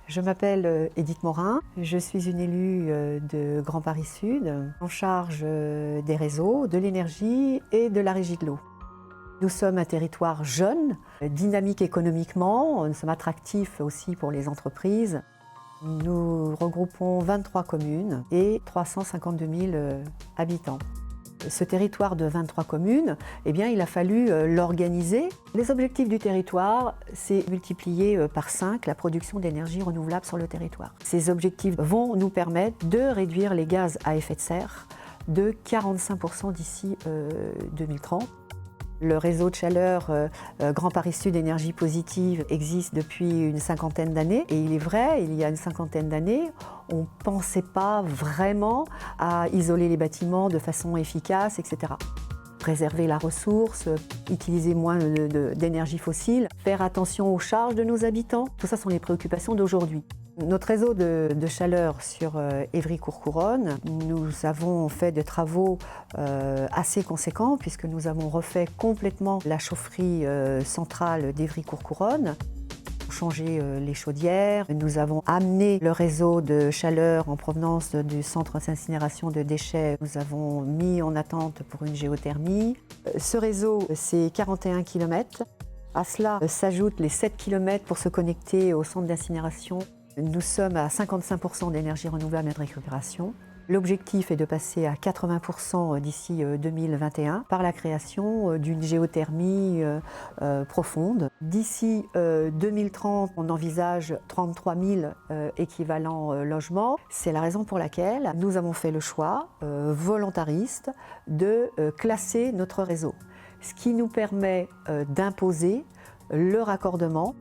Je m'appelle Édith Morin, je suis une élue de Grand Paris Sud, en charge des réseaux, de l'énergie et de la régie de l'eau. Nous sommes un territoire jeune, dynamique économiquement, nous sommes attractifs aussi pour les entreprises. Nous regroupons 23 communes et 352 000 habitants. Ce territoire de 23 communes, il a fallu l'organiser. Les objectifs du territoire, c'est multiplier par 5 la production d'énergie renouvelable sur le territoire. Ces objectifs vont nous permettre de réduire les gaz à effet de serre de 45% d'ici 2030. Le réseau de chaleur Grand Paris Sud Énergie Positive existe depuis une cinquantaine d'années. Et il est vrai, il y a une cinquantaine d'années, on ne pensait pas vraiment à isoler les bâtiments de façon efficace, etc. Préserver la ressource, utiliser moins d'énergie fossile, faire attention aux charges de nos habitants, tout ça sont les préoccupations d'aujourd'hui. Notre réseau de chaleur sur Évry-Courcouronnes, nous avons fait des travaux assez conséquents puisque nous avons refait complètement la chaufferie centrale d'Évry-Courcouronnes, changé les chaudières. Nous avons amené le réseau de chaleur en provenance du centre d'incinération de déchets. Nous avons mis en attente pour une géothermie. Ce réseau, c'est 41 km. À cela s'ajoutent les 7 km pour se connecter au centre d'incinération. Nous sommes à 55% d'énergie renouvelable et de récupération. L'objectif est de passer à 80% d'ici 2021 par la création d'une géothermie profonde. D'ici 2030, on envisage 33 000 équivalents logements. C'est la raison pour laquelle nous avons fait le choix volontariste de classer notre réseau, ce qui nous permet d'imposer le raccordement.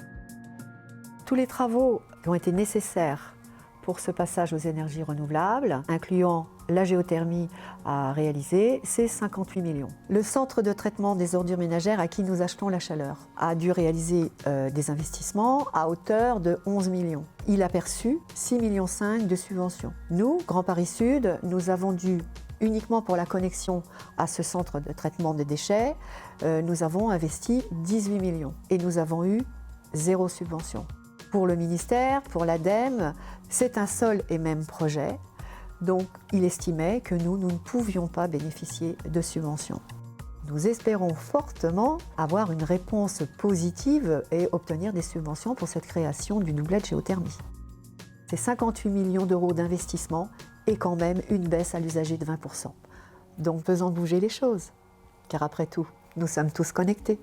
Tous les travaux qui ont été nécessaires pour ce passage aux énergies renouvelables, incluant la géothermie à réaliser, c'est 58 millions. Le centre de traitement des ordures ménagères à qui nous achetons la chaleur a dû réaliser des investissements à hauteur de 11 millions. Il a perçu 6,5 millions de subventions. Nous, Grand Paris Sud, nous avons dû, uniquement pour la connexion à ce centre de traitement des déchets, nous avons investi 18 millions et nous avons eu 0 subvention. Pour le ministère, pour l'ADEME, c'est un seul et même projet, donc il estimait que nous ne pouvions pas bénéficier de subventions. Nous espérons fortement avoir une réponse positive et obtenir des subventions pour cette création du doublet de géothermie. C'est 58 millions d'euros d'investissement et quand même une baisse à l'usager de 20%. Donc faisons bouger les choses, car après tout, nous sommes tous connectés.